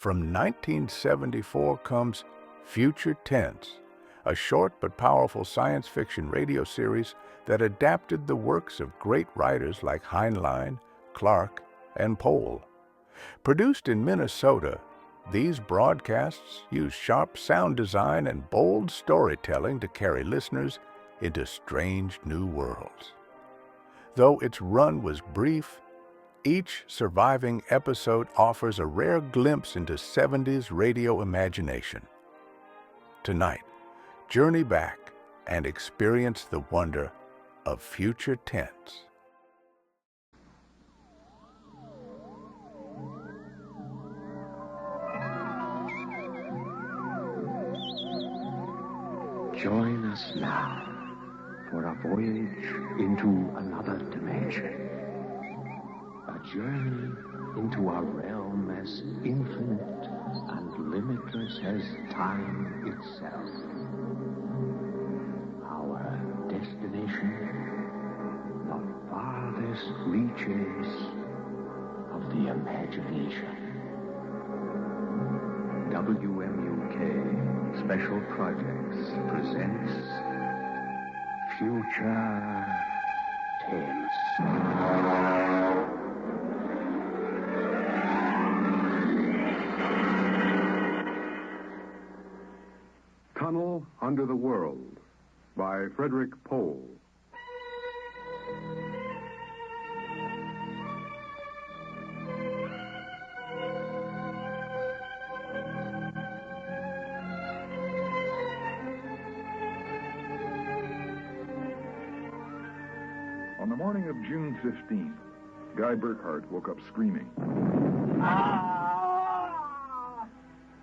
From 1974 comes Future Tense, a short but powerful science fiction radio series that adapted the works of great writers like Heinlein, Clarke, and Pohl. Produced in Minnesota, these broadcasts use sharp sound design and bold storytelling to carry listeners into strange new worlds. Though its run was brief, each surviving episode offers a rare glimpse into 70s radio imagination. Tonight, journey back and experience the wonder of Future Tense. Join us now for a voyage into another dimension. A journey into a realm as infinite and limitless as time itself. Our destination, the farthest reaches of the imagination. WMUK Special Projects presents Future Tense. Tunnel Under the World by Frederick Pohl. On the morning of June 15th, Guy Burkhart woke up screaming.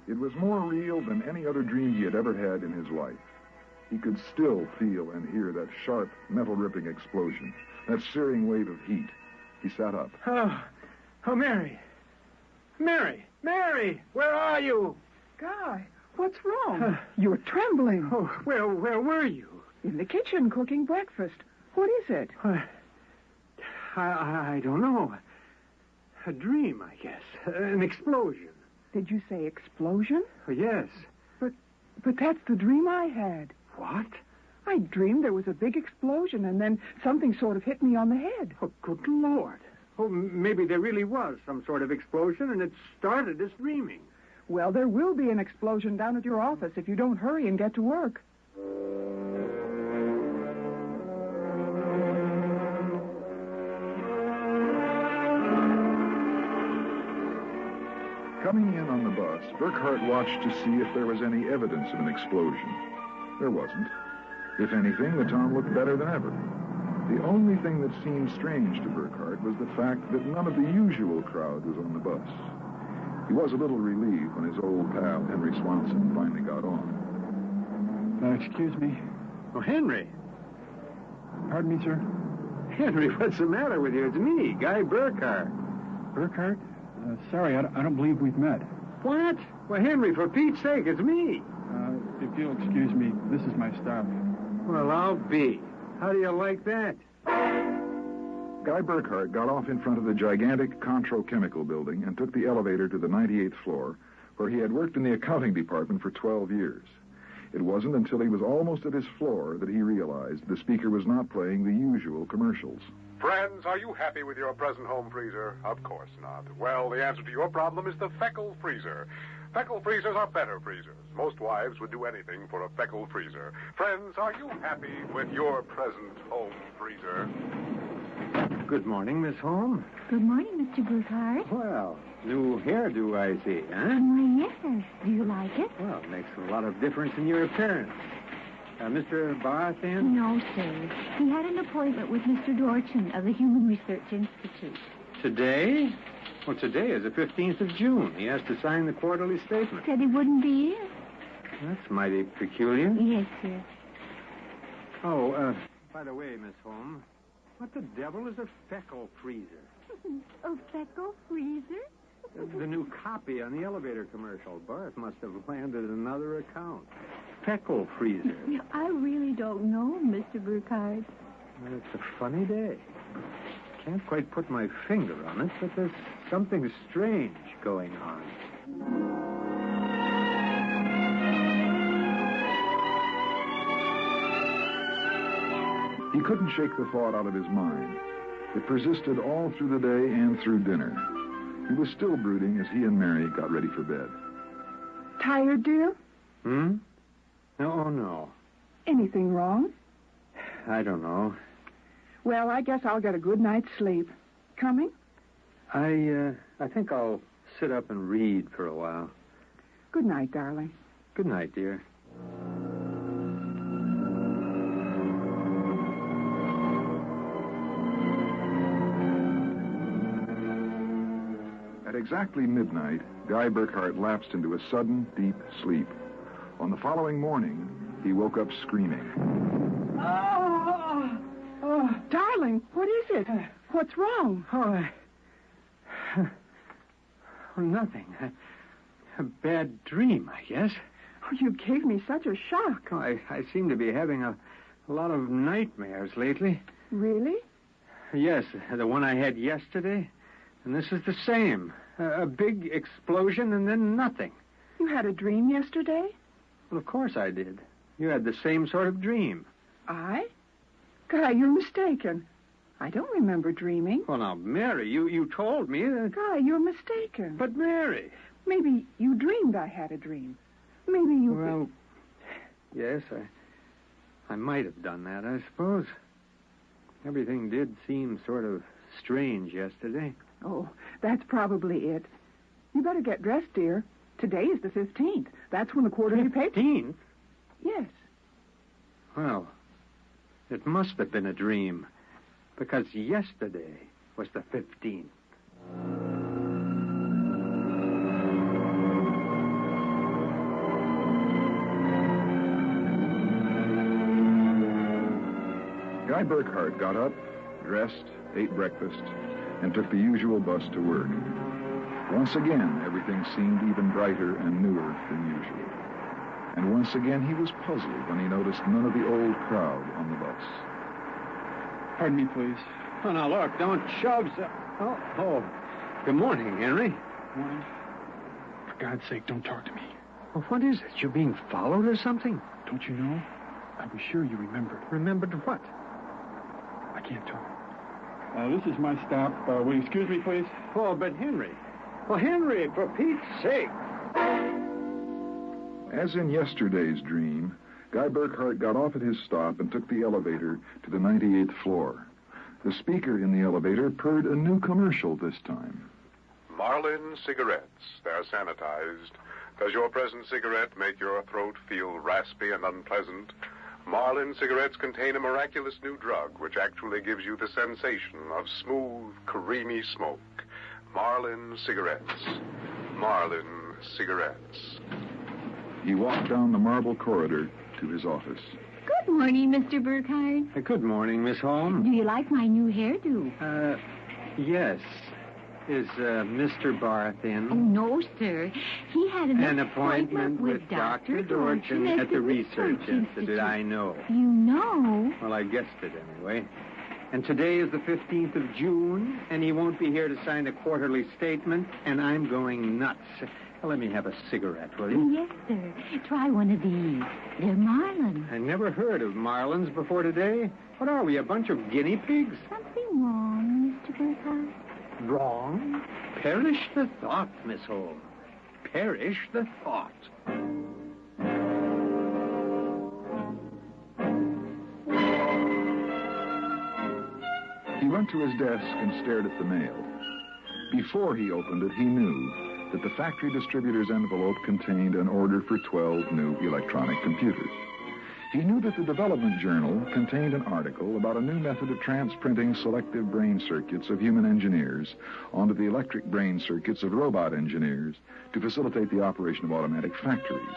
It was more real than any other dream he had ever had in his life. He could still feel and hear that sharp, metal-ripping explosion, that searing wave of heat. He sat up. Oh, Mary. Mary, where are you? Guy, what's wrong? You're trembling. Oh, where were you? In the kitchen cooking breakfast. What is it? I don't know. A dream, I guess. An explosion. Did you say explosion? Oh, yes. But that's the dream I had. What? I dreamed there was a big explosion, and then something sort of hit me on the head. Oh, good Lord. Oh, maybe there really was some sort of explosion, and it started as dreaming. Well, there will be an explosion down at your office if you don't hurry and get to work. Coming in on the bus, Burkhart watched to see if there was any evidence of an explosion. There wasn't. If anything, the town looked better than ever. The only thing that seemed strange to Burkhart was the fact that none of the usual crowd was on the bus. He was a little relieved when his old pal, Henry Swanson, finally got on. Excuse me. Oh, Henry. Pardon me, sir? Henry, what's the matter with you? It's me, Guy Burkhart. Burkhart? Sorry, I don't believe we've met. What? Well, Henry, for Pete's sake, it's me. If you'll excuse me, this is my stuff. Well, I'll be. How do you like that? Guy Burkhart got off in front of the gigantic Contro Chemical Building and took the elevator to the 98th floor, where he had worked in the accounting department for 12 years. It wasn't until he was almost at his floor that he realized the speaker was not playing the usual commercials. Friends, are you happy with your present home freezer? Of course not. Well, the answer to your problem is the Feckle freezer. Feckle freezers are better freezers. Most wives would do anything for a Feckle freezer. Friends, are you happy with your present home freezer? Good morning, Miss Holmes. Good morning, Mr. Burkhart. Well, new hairdo, I see, huh? Why, yes. Do you like it? Well, it makes a lot of difference in your appearance. Mr. Barth in? No, sir. He had an appointment with Mr. Dorchin of the Human Research Institute. Today? Well, today is the 15th of June. He has to sign the quarterly statement. Said he wouldn't be here. That's mighty peculiar. Yes, sir. Oh, by the way, Miss Holmes, what the devil is a Feckle freezer? A Feckle freezer? The new copy on the elevator commercial. Barth must have landed another account. Feckle freezer. I really don't know, Mr. Burkhart. It's a funny day. Can't quite put my finger on it, but there's something strange going on. He couldn't shake the thought out of his mind. It persisted all through the day and through dinner. He was still brooding as he and Mary got ready for bed. Tired, dear? Hmm? No. Anything wrong? I don't know. Well, I guess I'll get a good night's sleep. Coming? I think I'll sit up and read for a while. Good night, darling. Good night, dear. At exactly midnight, Guy Burkhart lapsed into a sudden, deep sleep. On the following morning, he woke up screaming. Oh, darling, what is it? What's wrong? Nothing. A bad dream, I guess. Oh, you gave me such a shock. Oh, I seem to be having a lot of nightmares lately. Really? Yes, the one I had yesterday. And this is the same. A big explosion and then nothing. You had a dream yesterday? Well, of course I did. You had the same sort of dream. I? Guy, you're mistaken. I don't remember dreaming. Well, now, Mary, you told me that... Guy, you're mistaken. But, Mary... Maybe you dreamed I had a dream. Maybe you... Well, yes, I might have done that, I suppose. Everything did seem sort of strange yesterday. Oh, that's probably it. You better get dressed, dear. Today is the 15th. That's when the quarterly paper... 15th? Yes. Well, it must have been a dream, because yesterday was the 15th. Guy Burkhart got up, dressed, ate breakfast, and took the usual bus to work. Once again, everything seemed even brighter and newer than usual. And once again, he was puzzled when he noticed none of the old crowd on the bus. Pardon me, please. Oh, now, look, don't shove... Oh, good morning, Henry. Morning. For God's sake, don't talk to me. Well, what is it? You're being followed or something? Don't you know? I was sure you remembered. Remembered what? I can't talk. This is my stop. Will you excuse me, please? Oh, but Henry. Well, Henry, for Pete's sake. As in yesterday's dream, Guy Burkhart got off at his stop and took the elevator to the 98th floor. The speaker in the elevator purred a new commercial this time. Marlin cigarettes. They're sanitized. Does your present cigarette make your throat feel raspy and unpleasant? Marlin cigarettes contain a miraculous new drug which actually gives you the sensation of smooth, creamy smoke. Marlin cigarettes. Marlin cigarettes. He walked down the marble corridor to his office. Good morning, Mr. Burkhart. Good morning, Miss Holmes. Do you like my new hairdo? Yes. Is Mr. Barth in? Oh, no, sir. He had an appointment with Dr. Dorchin at the Research Institute. I know. You know? Well, I guessed it anyway. And today is the 15th of June, and he won't be here to sign the quarterly statement, and I'm going nuts. Well, let me have a cigarette, will you? Yes, sir. Try one of these. They're Marlin. I never heard of Marlins before today. What are we, a bunch of guinea pigs? Something wrong, Mr. Burkhart? Wrong? Perish the thought, Miss Holmes. Perish the thought. He went to his desk and stared at the mail. Before he opened it, he knew that the factory distributor's envelope contained an order for 12 new electronic computers. He knew that the Development Journal contained an article about a new method of transprinting selective brain circuits of human engineers onto the electric brain circuits of robot engineers to facilitate the operation of automatic factories.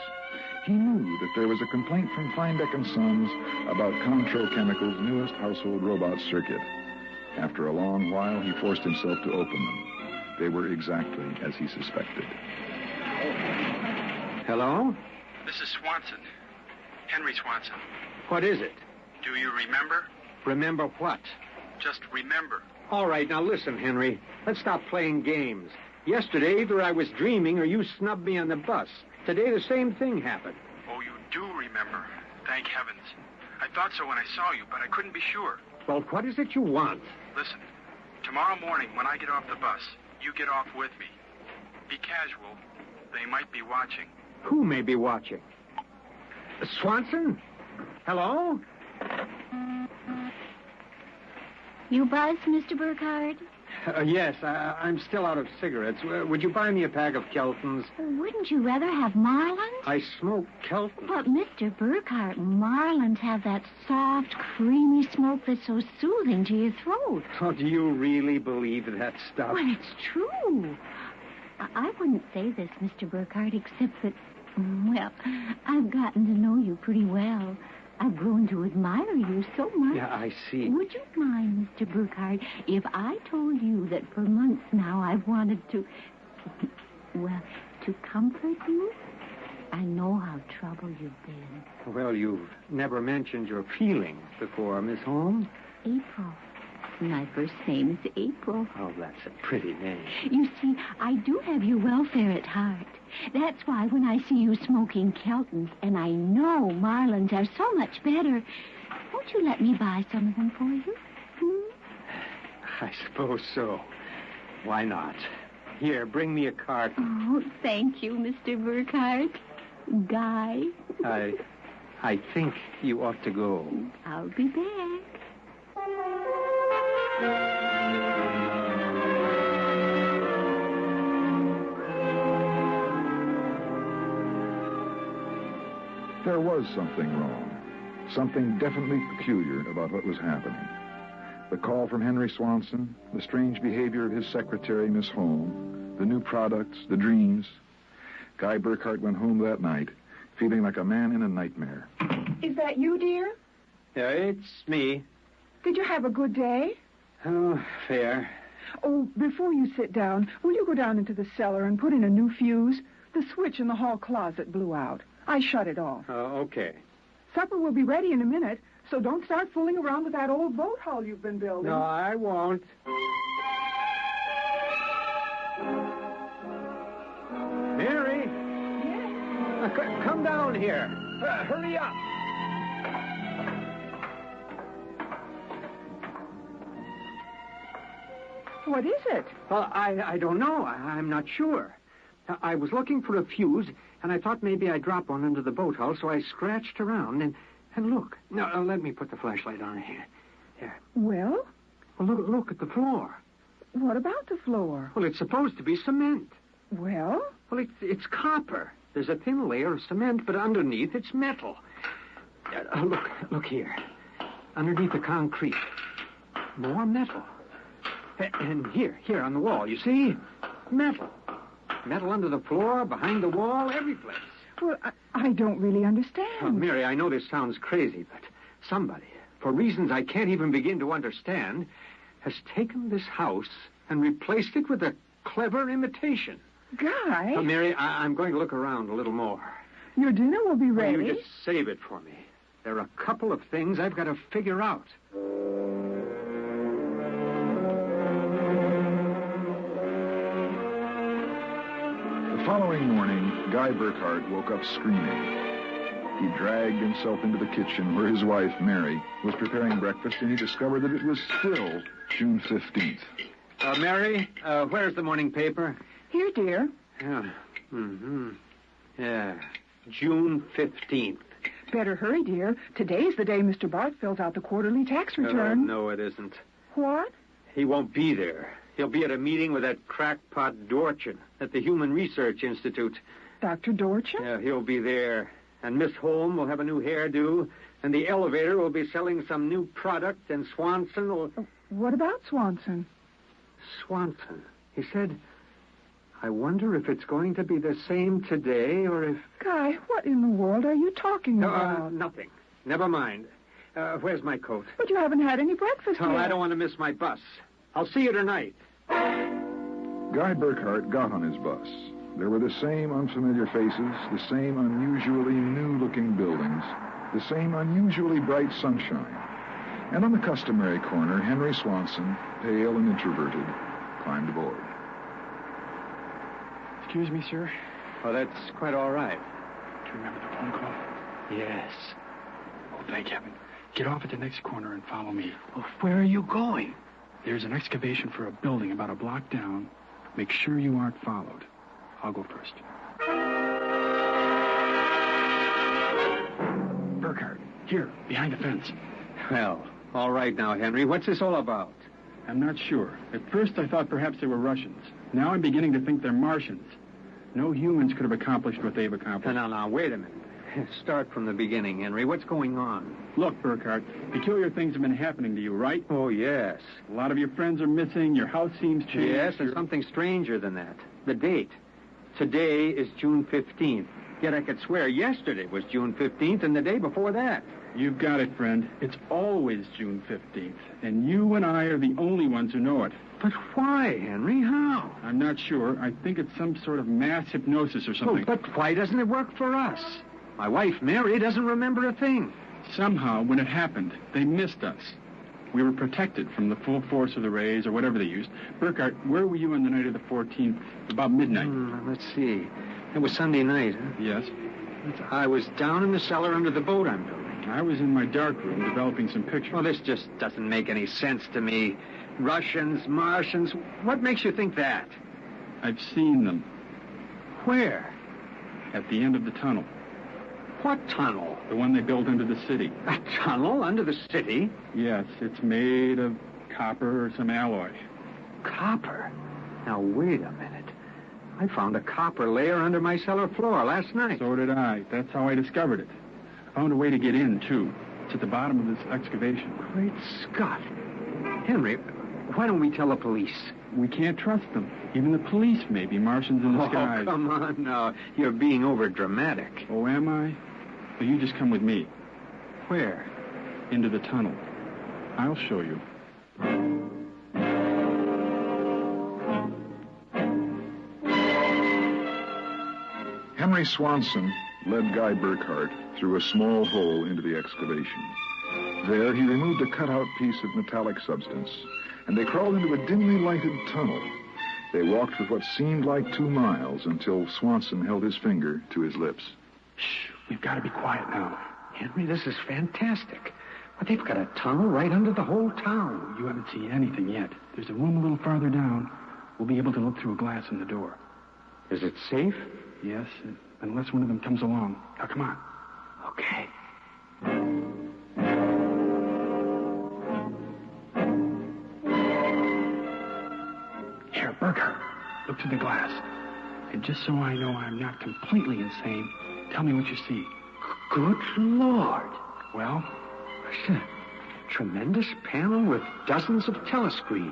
He knew that there was a complaint from Feinbeck & Sons about Contro Chemical's newest household robot circuit. After a long while, he forced himself to open them. They were exactly as he suspected. Hello? This is Swanson. Henry Swanson. What is it? Do you remember? Remember what? Just remember. All right, now listen, Henry. Let's stop playing games. Yesterday, either I was dreaming or you snubbed me on the bus. Today, the same thing happened. Oh, you do remember. Thank heavens. I thought so when I saw you, but I couldn't be sure. Well, what is it you want? Listen, tomorrow morning when I get off the bus, you get off with me. Be casual. They might be watching. Who may be watching? Swanson? Hello? You buzz, Mr. Burkhardt? Yes, I'm still out of cigarettes. Would you buy me a pack of Keltons? Wouldn't you rather have Marlins? I smoke Kelton. But, Mr. Burkhardt, Marlins have that soft, creamy smoke that's so soothing to your throat. Oh, do you really believe that stuff? Well, it's true. I wouldn't say this, Mr. Burkhardt, except that, well, I've gotten to know you pretty well. I've grown to admire you so much. Yeah, I see. Would you mind, Mr. Burkhardt, if I told you that for months now I've wanted to, well, to comfort you? I know how troubled you've been. Well, you've never mentioned your feelings before, Miss Holmes. April. My first name is April. Oh, that's a pretty name. You see, I do have your welfare at heart. That's why when I see you smoking Keltons, and I know Marlins are so much better, won't you let me buy some of them for you? I suppose so. Why not? Here, bring me a carton. Oh, thank you, Mr. Burkhardt. Guy. I think you ought to go. I'll be back. There was something wrong. Something definitely peculiar about what was happening. The call from Henry Swanson, the strange behavior of his secretary, Miss Holmes, the new products, the dreams. Guy Burkhardt went home that night feeling like a man in a nightmare. Is that you, dear? Yeah, it's me. Did you have a good day? Oh, fair. Oh, before you sit down, will you go down into the cellar and put in a new fuse? The switch in the hall closet blew out. I shut it off. Okay. Supper will be ready in a minute, so don't start fooling around with that old boat hull you've been building. No, I won't. Mary? Yes? Come down here. Hurry up. What is it? Well, I don't know. I'm not sure. I was looking for a fuse, and I thought maybe I'd drop one under the boat hull, so I scratched around, and look. Now, let me put the flashlight on here. There. Well? Well, look at the floor. What about the floor? Well, it's supposed to be cement. Well? Well, it's copper. There's a thin layer of cement, but underneath it's metal. Look here. Underneath the concrete. More metal. And here on the wall, you see? Metal. Metal under the floor, behind the wall, every place. Well, I don't really understand. Oh, Mary, I know this sounds crazy, but somebody, for reasons I can't even begin to understand, has taken this house and replaced it with a clever imitation. Guy? Mary, I'm going to look around a little more. Your dinner will be ready. You just save it for me. There are a couple of things I've got to figure out. The following morning, Guy Burkhardt woke up screaming. He dragged himself into the kitchen where his wife, Mary, was preparing breakfast, and he discovered that it was still June 15th. Mary, where's the morning paper? Here, dear. Yeah. Mm-hmm. Yeah. June 15th. Better hurry, dear. Today's the day Mr. Bart fills out the quarterly tax return. No, it isn't. What? He won't be there. He'll be at a meeting with that crackpot Dorchin at the Human Research Institute. Dr. Dorchin? Yeah, he'll be there. And Miss Holmes will have a new hairdo, and the elevator will be selling some new product, and Swanson will... What about Swanson? Swanson. He said, I wonder if it's going to be the same today, or if... Guy, what in the world are you talking about? Nothing. Never mind. Where's my coat? But you haven't had any breakfast yet. Oh, I don't want to miss my bus. I'll see you tonight. Guy Burkhardt got on his bus. There were the same unfamiliar faces, the same unusually new-looking buildings, the same unusually bright sunshine. And on the customary corner, Henry Swanson, pale and introverted, climbed aboard. Excuse me, sir. Oh, that's quite all right. Do you remember the phone call? Yes. Oh, thank heaven. Get off at the next corner and follow me. Well, where are you going? There's an excavation for a building about a block down. Make sure you aren't followed. I'll go first. Burkhardt, here, behind the fence. Well, all right now, Henry. What's this all about? I'm not sure. At first I thought perhaps they were Russians. Now I'm beginning to think they're Martians. No humans could have accomplished what they've accomplished. Now, wait a minute. Start from the beginning, Henry. What's going on? Look, Burkhardt, peculiar things have been happening to you, right? Oh, yes. A lot of your friends are missing. Your house seems changed. Yes, and something stranger than that. The date. Today is June 15th. Yet I could swear yesterday was June 15th and the day before that. You've got it, friend. It's always June 15th, and you and I are the only ones who know it. But why, Henry? How? I'm not sure. I think it's some sort of mass hypnosis or something. Oh, but why doesn't it work for us? My wife, Mary, doesn't remember a thing. Somehow, when it happened, they missed us. We were protected from the full force of the rays or whatever they used. Burkhardt, where were you on the night of the 14th? About midnight. Let's see. It was Sunday night, huh? Yes. I was down in the cellar under the boat I'm building. I was in my dark room developing some pictures. Well, this just doesn't make any sense to me. Russians, Martians, what makes you think that? I've seen them. Where? At the end of the tunnel. What tunnel? The one they built into the city. A tunnel under the city? Yes, it's made of copper or some alloy. Copper? Now, wait a minute. I found a copper layer under my cellar floor last night. So did I. That's how I discovered it. I found a way to get in, too. It's at the bottom of this excavation. Great Scott. Henry, why don't we tell the police? We can't trust them. Even the police may be Martians in disguise. Oh, come on now. You're being over-dramatic. Oh, am I? Well, you just come with me. Where? Into the tunnel. I'll show you. Henry Swanson led Guy Burkhardt through a small hole into the excavation. There, he removed a cutout piece of metallic substance, and they crawled into a dimly lighted tunnel. They walked for what seemed like 2 miles until Swanson held his finger to his lips. Shh, we've got to be quiet now. Henry, this is fantastic. But they've got a tunnel right under the whole town. You haven't seen anything yet. There's a room a little farther down. We'll be able to look through a glass in the door. Is it safe? Yes, unless one of them comes along. Now, come on. Okay. Here, Burkhardt, look through the glass. And just so I know I'm not completely insane, tell me what you see. Good Lord. Well? It's a tremendous panel with dozens of telescreens.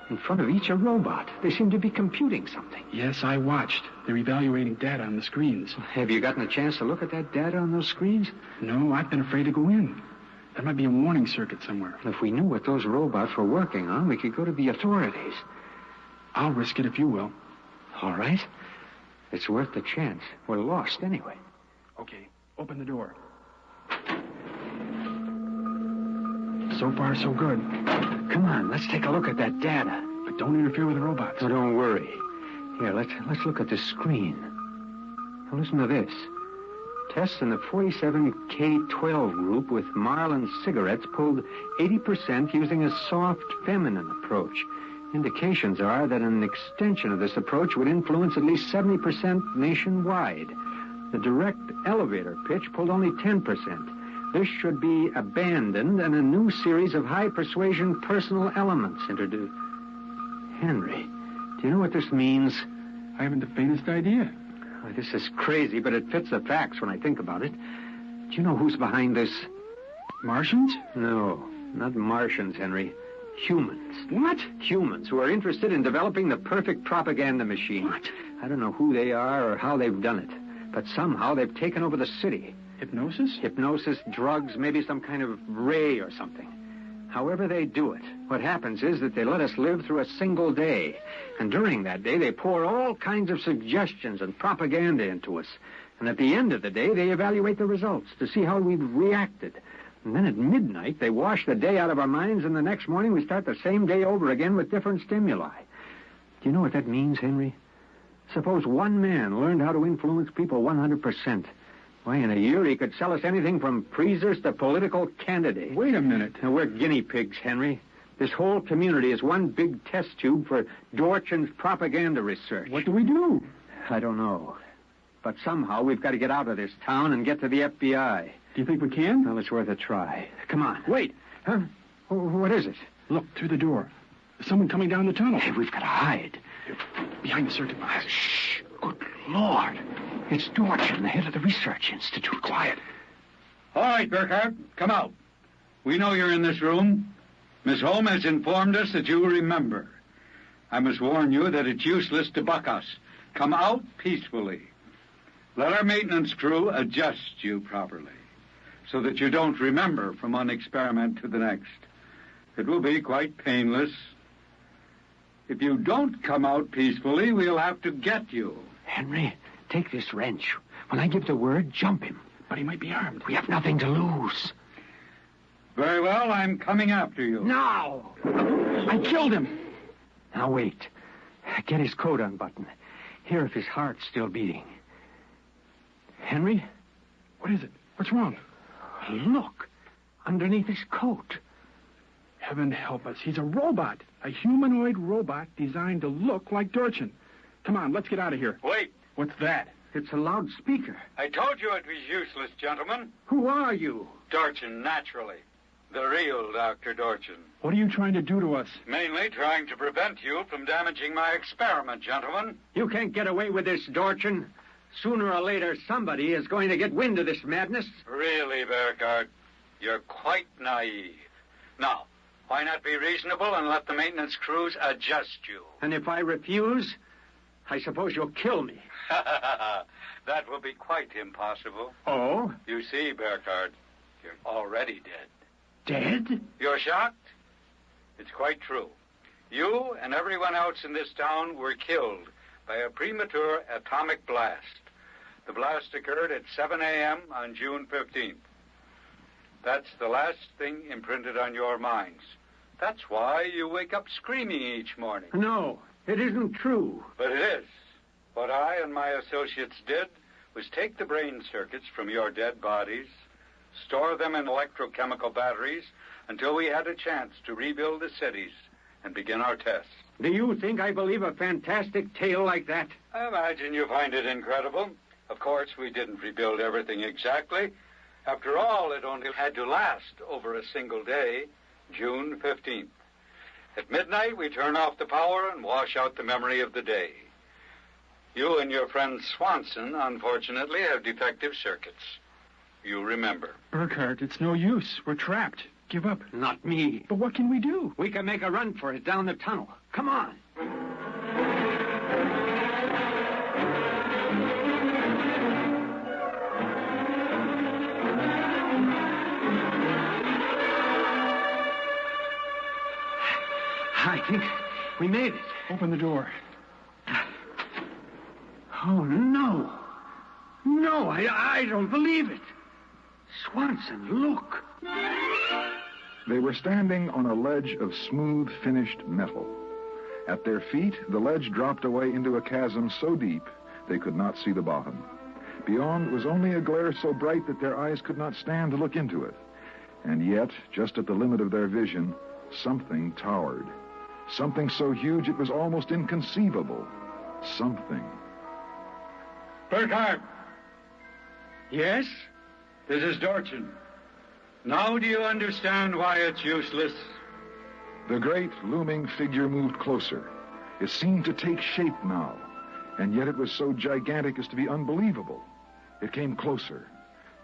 In front of each a robot. They seem to be computing something. Yes, I watched. They're evaluating data on the screens. Have you gotten a chance to look at that data on those screens? No, I've been afraid to go in. There might be a warning circuit somewhere. If we knew what those robots were working on, we could go to the authorities. I'll risk it if you will. All right. It's worth the chance. We're lost anyway. Okay, open the door. So far, so good. Come on, let's take a look at that data. But don't interfere with the robots. Oh, don't worry. Here, let's look at the screen. Now, listen to this. Tests in the 47K12 group with Marlin cigarettes pulled 80% using a soft, feminine approach. Indications are that an extension of this approach would influence at least 70% nationwide. The direct elevator pitch pulled only 10%. This should be abandoned and a new series of high-persuasion personal elements introduced. Henry, do you know what this means? I haven't the faintest idea. Oh, this is crazy, but it fits the facts when I think about it. Do you know who's behind this? Martians? No, not Martians, Henry. Humans. What? Humans who are interested in developing the perfect propaganda machine. What? I don't know who they are or how they've done it, but somehow they've taken over the city. Hypnosis? Hypnosis, drugs, maybe some kind of ray or something. However they do it, what happens is that they let us live through a single day. And during that day, they pour all kinds of suggestions and propaganda into us. And at the end of the day, they evaluate the results to see how we've reacted. And then at midnight, they wash the day out of our minds, and the next morning we start the same day over again with different stimuli. Do you know what that means, Henry? Suppose one man learned how to influence people 100%. Why, in a year, he could sell us anything from freezers to political candidates. Wait a minute. Now, we're guinea pigs, Henry. This whole community is one big test tube for Dorchin's propaganda research. What do we do? I don't know. But somehow we've got to get out of this town and get to the FBI. Do you think we can? Well, it's worth a try. Come on. Wait. Huh? What is it? Look, through the door. There's someone coming down the tunnel. Hey, we've got to hide. Behind the circuit box. Shh. Good Lord. It's Dorchin, the head of the Research Institute. Quiet. All right, Burkhardt, come out. We know you're in this room. Miss Holmes has informed us that you remember. I must warn you that it's useless to buck us. Come out peacefully. Let our maintenance crew adjust you properly so that you don't remember from one experiment to the next. It will be quite painless. If you don't come out peacefully, we'll have to get you. Henry, take this wrench. When I give the word, jump him. But he might be armed. We have nothing to lose. Very well, I'm coming after you. Now! I killed him. Now, wait. Get his coat unbuttoned. Hear if his heart's still beating. Henry? What is it? What's wrong? Look. Underneath his coat. Heaven help us. He's a robot. A humanoid robot designed to look like Dorchin. Come on, let's get out of here. Wait. What's that? It's a loudspeaker. I told you it was useless, gentlemen. Who are you? Dorchin, naturally. The real Dr. Dorchin. What are you trying to do to us? Mainly trying to prevent you from damaging my experiment, gentlemen. You can't get away with this, Dorchin. Sooner or later, somebody is going to get wind of this madness. Really, Burkhardt, you're quite naive. Now, why not be reasonable and let the maintenance crews adjust you? And if I refuse, I suppose you'll kill me. That will be quite impossible. Oh? You see, Burkhardt, you're already dead. Dead? You're shocked? It's quite true. You and everyone else in this town were killed by a premature atomic blast. The blast occurred at 7 a.m. on June 15th. That's the last thing imprinted on your minds. That's why you wake up screaming each morning. No, it isn't true. But it is. What I and my associates did was take the brain circuits from your dead bodies, store them in electrochemical batteries until we had a chance to rebuild the cities and begin our tests. Do you think I believe a fantastic tale like that? I imagine you find it incredible. Of course, we didn't rebuild everything exactly. After all, it only had to last over a single day, June 15th. At midnight, we turn off the power and wash out the memory of the day. You and your friend Swanson, unfortunately, have defective circuits. You remember. Burkhardt, it's no use. We're trapped. Give up. Not me. But what can we do? We can make a run for it down the tunnel. Come on. I think we made it. Open the door. Oh, no. No, I don't believe it. Swanson, look. They were standing on a ledge of smooth, finished metal. At their feet, the ledge dropped away into a chasm so deep they could not see the bottom. Beyond was only a glare so bright that their eyes could not stand to look into it. And yet, just at the limit of their vision, something towered. Something so huge it was almost inconceivable. Something. Burkhardt, Yes? this is Dorchin. Now do you understand why it's useless? The great looming figure moved closer. It seemed to take shape now, and yet it was so gigantic as to be unbelievable. It came closer.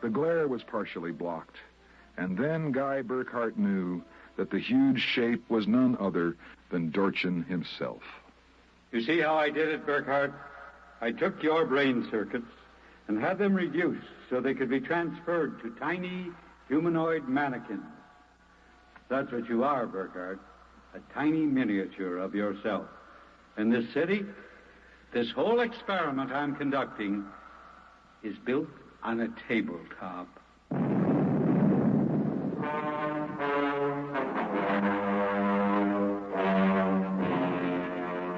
The glare was partially blocked. And then Guy Burkhardt knew that the huge shape was none other than Dorchin himself. You see how I did it, Burkhardt? I took your brain circuits and had them reduced so they could be transferred to tiny humanoid mannequins. That's what you are, Burkhardt, a tiny miniature of yourself. In this city, this whole experiment I'm conducting is built on a tabletop.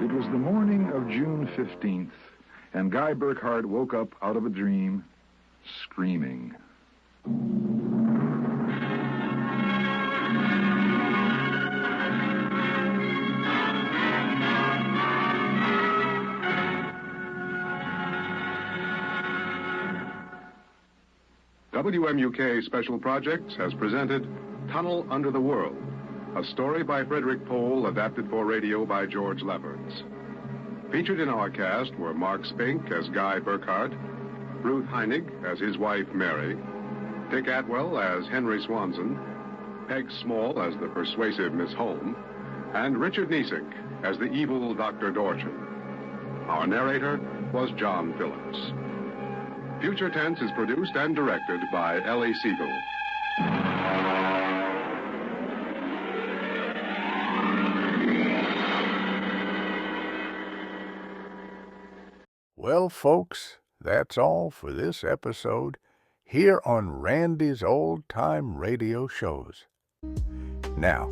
It was the morning of June 15th, and Guy Burkhardt woke up out of a dream. screaming. WMUK Special Projects has presented Tunnel Under the World, a story by Frederick Pohl, adapted for radio by George Lefferts. Featured in our cast were Mark Spink as Guy Burkhardt, Ruth Heinig as his wife Mary, Dick Atwell as Henry Swanson, Peg Small as the persuasive Miss Holm, and Richard Niesick as the evil Dr. Dorchin. Our narrator was John Phillips. Future Tense is produced and directed by Ellie Siegel. Well, folks, that's all for this episode here on Randy's Old Time Radio Shows. Now,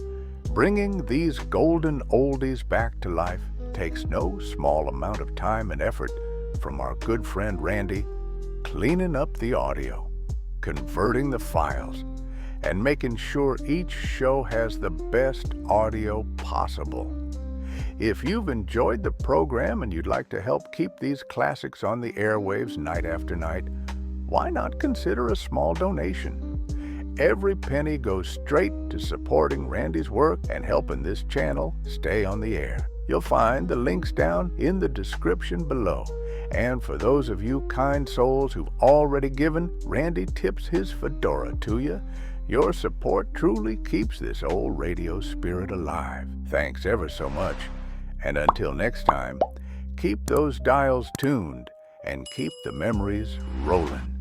bringing these golden oldies back to life takes no small amount of time and effort from our good friend Randy, cleaning up the audio, converting the files, and making sure each show has the best audio possible. If you've enjoyed the program and you'd like to help keep these classics on the airwaves night after night, why not consider a small donation? Every penny goes straight to supporting Randy's work and helping this channel stay on the air. You'll find the links down in the description below. And for those of you kind souls who've already given, Randy tips his fedora to you. Your support truly keeps this old radio spirit alive. Thanks ever so much. And until next time, keep those dials tuned and keep the memories rolling.